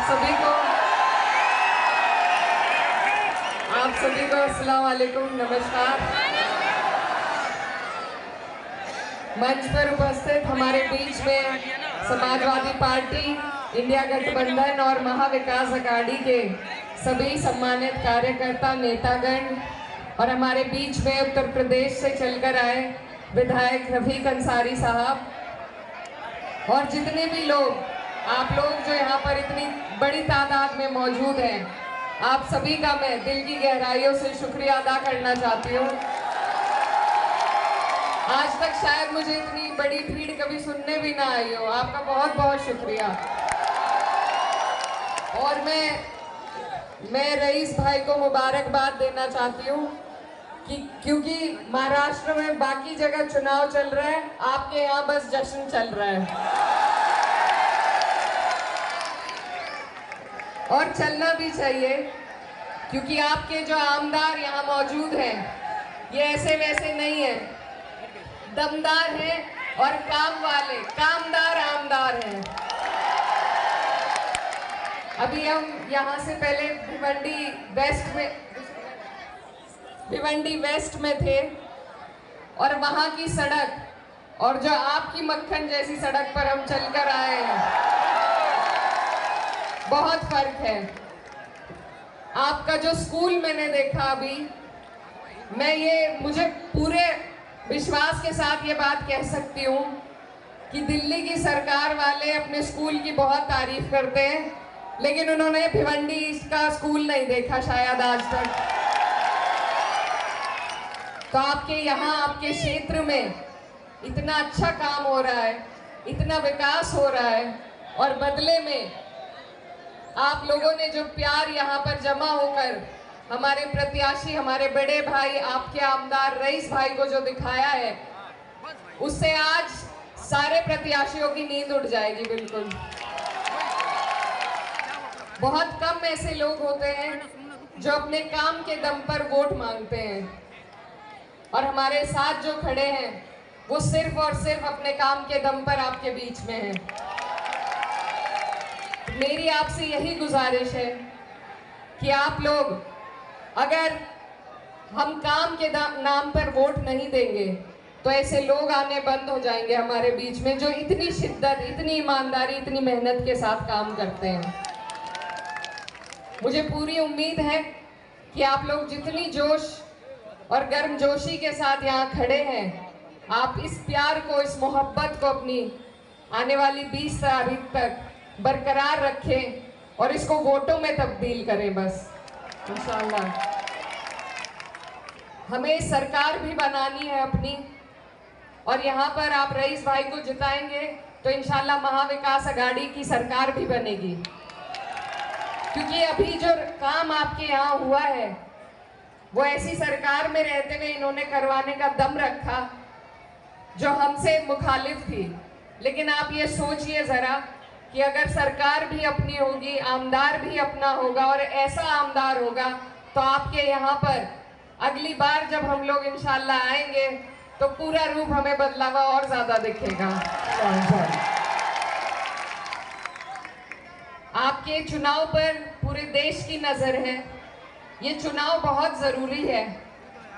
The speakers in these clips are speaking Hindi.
सभी को अस्सलाम वालेकुम, नमस्कार। मंच पर उपस्थित हमारे बीच में समाजवादी पार्टी, इंडिया गठबंधन और महाविकास अघाड़ी के सभी सम्मानित कार्यकर्ता, नेतागण और हमारे बीच में उत्तर प्रदेश से चलकर आए विधायक रफीक अंसारी साहब और जितने भी लोग, आप लोग जो यहाँ पर इतनी बड़ी तादाद में मौजूद हैं, आप सभी का मैं दिल की गहराइयों से शुक्रिया अदा करना चाहती हूँ। आज तक शायद मुझे इतनी बड़ी भीड़ कभी सुनने भी ना आई हो, आपका बहुत बहुत शुक्रिया। और मैं रईस भाई को मुबारकबाद देना चाहती हूँ कि क्योंकि महाराष्ट्र में बाकी जगह चुनाव चल रहा है, आपके यहाँ बस जश्न चल रहा है और चलना भी चाहिए, क्योंकि आपके जो आमदार यहाँ मौजूद हैं ये ऐसे वैसे नहीं है, दमदार हैं और काम वाले, कामदार आमदार हैं। अभी हम यहाँ से पहले भिवंडी वेस्ट में थे और वहाँ की सड़क और जो आपकी मक्खन जैसी सड़क पर हम चलकर आए हैं, बहुत फर्क है। आपका जो स्कूल मैंने देखा अभी, मुझे पूरे विश्वास के साथ ये बात कह सकती हूँ कि दिल्ली की सरकार वाले अपने स्कूल की बहुत तारीफ करते हैं, लेकिन उन्होंने भिवंडी का स्कूल नहीं देखा शायद आज तक। तो आपके यहाँ, आपके क्षेत्र में इतना अच्छा काम हो रहा है, इतना विकास हो रहा है और बदले में आप लोगों ने जो प्यार यहाँ पर जमा होकर हमारे प्रत्याशी, हमारे बड़े भाई, आपके आमदार रईस भाई को जो दिखाया है, उससे आज सारे प्रत्याशियों की नींद उड़ जाएगी। बिल्कुल, बहुत कम ऐसे लोग होते हैं जो अपने काम के दम पर वोट मांगते हैं और हमारे साथ जो खड़े हैं वो सिर्फ और सिर्फ अपने काम के दम पर आपके बीच में हैं। मेरी आपसे यही गुजारिश है कि आप लोग, अगर हम काम के नाम पर वोट नहीं देंगे तो ऐसे लोग आने बंद हो जाएंगे हमारे बीच में जो इतनी शिद्दत, इतनी ईमानदारी, इतनी मेहनत के साथ काम करते हैं। मुझे पूरी उम्मीद है कि आप लोग जितनी जोश और गर्मजोशी के साथ यहाँ खड़े हैं, आप इस प्यार को, इस मोहब्बत को अपनी आने वाली 20 तारीख तक बरकरार रखें और इसको वोटों में तब्दील करें। बस इंशाल्लाह हमें सरकार भी बनानी है अपनी, और यहाँ पर आप रईस भाई को जिताएंगे तो इंशाल्लाह महाविकास अघाड़ी की सरकार भी बनेगी, क्योंकि अभी जो काम आपके यहाँ हुआ है वो ऐसी सरकार में रहते हुए इन्होंने करवाने का दम रखा जो हमसे मुखालिफ थी। लेकिन आप ये सोचिए जरा कि अगर सरकार भी अपनी होगी, आमदार भी अपना होगा और ऐसा आमदार होगा, तो आपके यहाँ पर अगली बार जब हम लोग इंशाल्लाह आएंगे तो पूरा रूप हमें बदला हुआ और ज्यादा दिखेगा। आपके चुनाव पर पूरे देश की नजर है। ये चुनाव बहुत जरूरी है।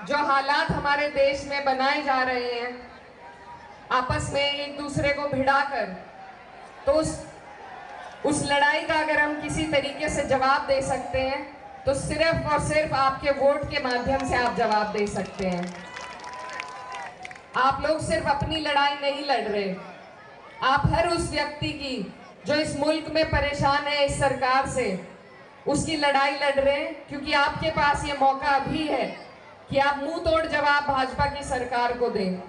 जो हालात हमारे देश में बनाए जा रहे हैं, आपस में एक दूसरे को भिड़ाकर, तो उस लड़ाई का अगर हम किसी तरीके से जवाब दे सकते हैं तो सिर्फ और सिर्फ आपके वोट के माध्यम से आप जवाब दे सकते हैं। आप लोग सिर्फ अपनी लड़ाई नहीं लड़ रहे, आप हर उस व्यक्ति की जो इस मुल्क में परेशान है इस सरकार से, उसकी लड़ाई लड़ रहे हैं, क्योंकि आपके पास ये मौका अभी है कि आप मुंह तोड़ जवाब भाजपा की सरकार को दें।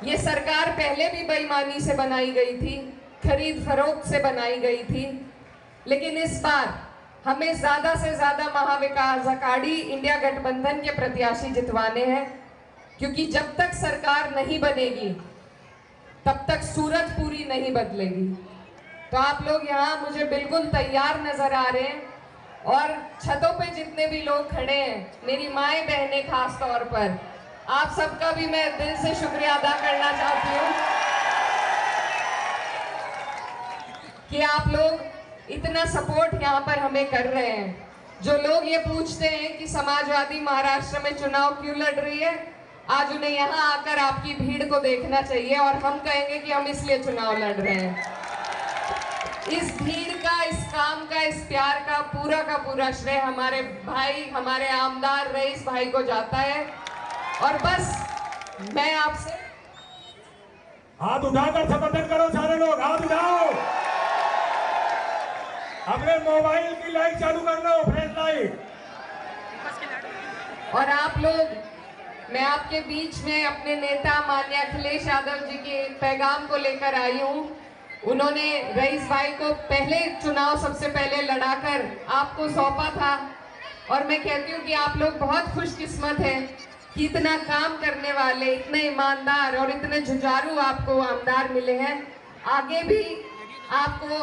ये सरकार पहले भी बेईमानी से बनाई गई थी, खरीद फरोख्त से बनाई गई थी, लेकिन इस बार हमें ज्यादा से ज्यादा महाविकास अघाड़ी, इंडिया गठबंधन के प्रत्याशी जितवाने हैं, क्योंकि जब तक सरकार नहीं बनेगी तब तक सूरत पूरी नहीं बदलेगी। तो आप लोग यहाँ मुझे बिल्कुल तैयार नजर आ रहे हैं और छतों पे जितने भी लोग खड़े हैं, मेरी माएँ बहनें खास तौर पर, आप सबका भी मैं दिल से शुक्रिया अदा करना चाहती हूँ कि आप लोग इतना सपोर्ट यहाँ पर हमें कर रहे हैं। जो लोग ये पूछते हैं कि समाजवादी महाराष्ट्र में चुनाव क्यों लड़ रही है, आज उन्हें यहाँ आकर आपकी भीड़ को देखना चाहिए और हम कहेंगे कि हम इसलिए चुनाव लड़ रहे हैं। इस भीड़ का, इस काम का, इस प्यार का पूरा श्रेय हमारे भाई, हमारे आमदार रईस भाई को जाता है। और बस मैं आपसे हाथ उठाकर समर्थन करो सारे लोग, हाथ उठाओ। अपने मोबाइल की लाइट चालू कर लो, फ्लैश लाइट। और आप लोग, मैं आपके बीच में अपने नेता माननीय अखिलेश यादव जी के पैगाम को लेकर आई हूँ। उन्होंने रईस भाई को पहले चुनाव सबसे पहले लड़ाकर आपको सौंपा था और मैं कहती हूँ कि आप लोग बहुत खुशकिस्मत हैं कि इतना काम करने वाले, इतने ईमानदार और इतने जुझारू आपको आमदार मिले हैं। आगे भी आपको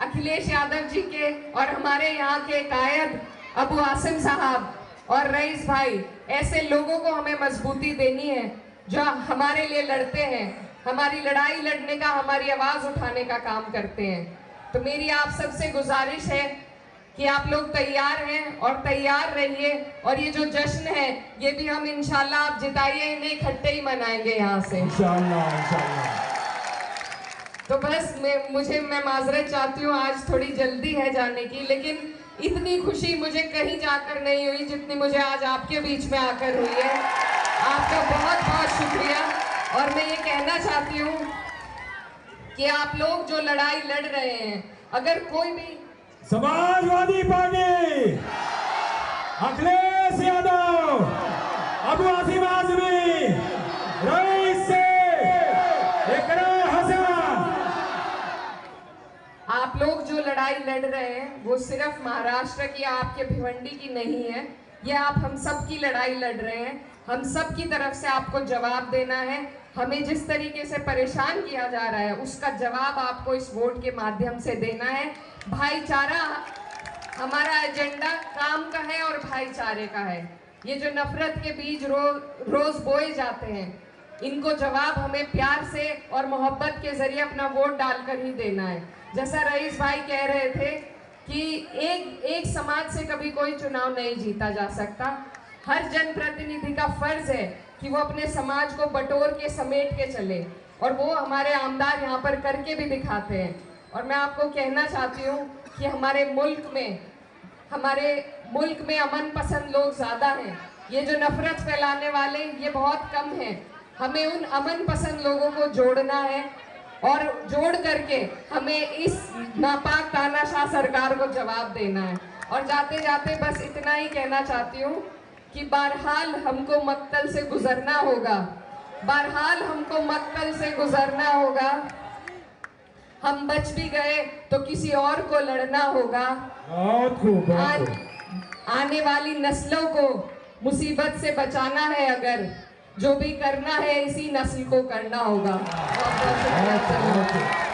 अखिलेश यादव जी के और हमारे यहाँ के कायद अबू आसिम साहब और रईस भाई, ऐसे लोगों को हमें मजबूती देनी है जो हमारे लिए लड़ते हैं, हमारी लड़ाई लड़ने का, हमारी आवाज उठाने का काम करते हैं। तो मेरी आप सबसे गुजारिश है कि आप लोग तैयार हैं और तैयार रहिए। और ये जो जश्न है ये भी हम इंशाल्लाह, आप जिताइए इन्हें, इकट्ठे ही मनाएंगे यहाँ से इंशाल्लाह। तो बस मैं माजरत चाहती हूँ, आज थोड़ी जल्दी है जाने की, लेकिन इतनी खुशी मुझे कहीं जाकर नहीं हुई जितनी मुझे आज आपके बीच में आकर हुई है। आपका बहुत बहुत शुक्रिया। और मैं ये कहना चाहती हूँ कि आप लोग जो लड़ाई लड़ रहे हैं, अगर कोई भी समाजवादी पार्टी, अखिलेश यादव, अबू आसिम आजमी, रईस से इकरार हसन, आप लोग जो लड़ाई लड़ रहे हैं वो सिर्फ महाराष्ट्र की, आपके भिवंडी की नहीं है, ये आप हम सब की लड़ाई लड़ रहे हैं। हम सब की तरफ से आपको जवाब देना है। हमें जिस तरीके से परेशान किया जा रहा है उसका जवाब आपको इस वोट के माध्यम से देना है। भाईचारा हमारा एजेंडा काम का है और भाईचारे का है। ये जो नफरत के बीज रोज बोए जाते हैं, इनको जवाब हमें प्यार से और मोहब्बत के जरिए अपना वोट डालकर ही देना है। जैसा रईस भाई कह रहे थे कि एक समाज से कभी कोई चुनाव नहीं जीता जा सकता। हर जनप्रतिनिधि का फर्ज है कि वो अपने समाज को बटोर के, समेट के चले, और वो हमारे आमदार यहाँ पर करके भी दिखाते हैं। और मैं आपको कहना चाहती हूँ कि हमारे मुल्क में अमन पसंद लोग ज़्यादा हैं। ये जो नफरत फैलाने वाले ये बहुत कम हैं। हमें उन अमन पसंद लोगों को जोड़ना है और जोड़ करके हमें इस नापाक तानाशाह सरकार को जवाब देना है। और जाते जाते बस इतना ही कहना चाहती हूँ कि बहरहाल हमको मक्तल से गुजरना होगा, बहरहाल हमको मक्तल से गुजरना होगा। हम बच भी गए तो किसी और को लड़ना होगा। बहुत खूब। आने वाली नस्लों को मुसीबत से बचाना है, अगर जो भी करना है इसी नस्ल को करना होगा। बहुत बहुत शुक्रिया।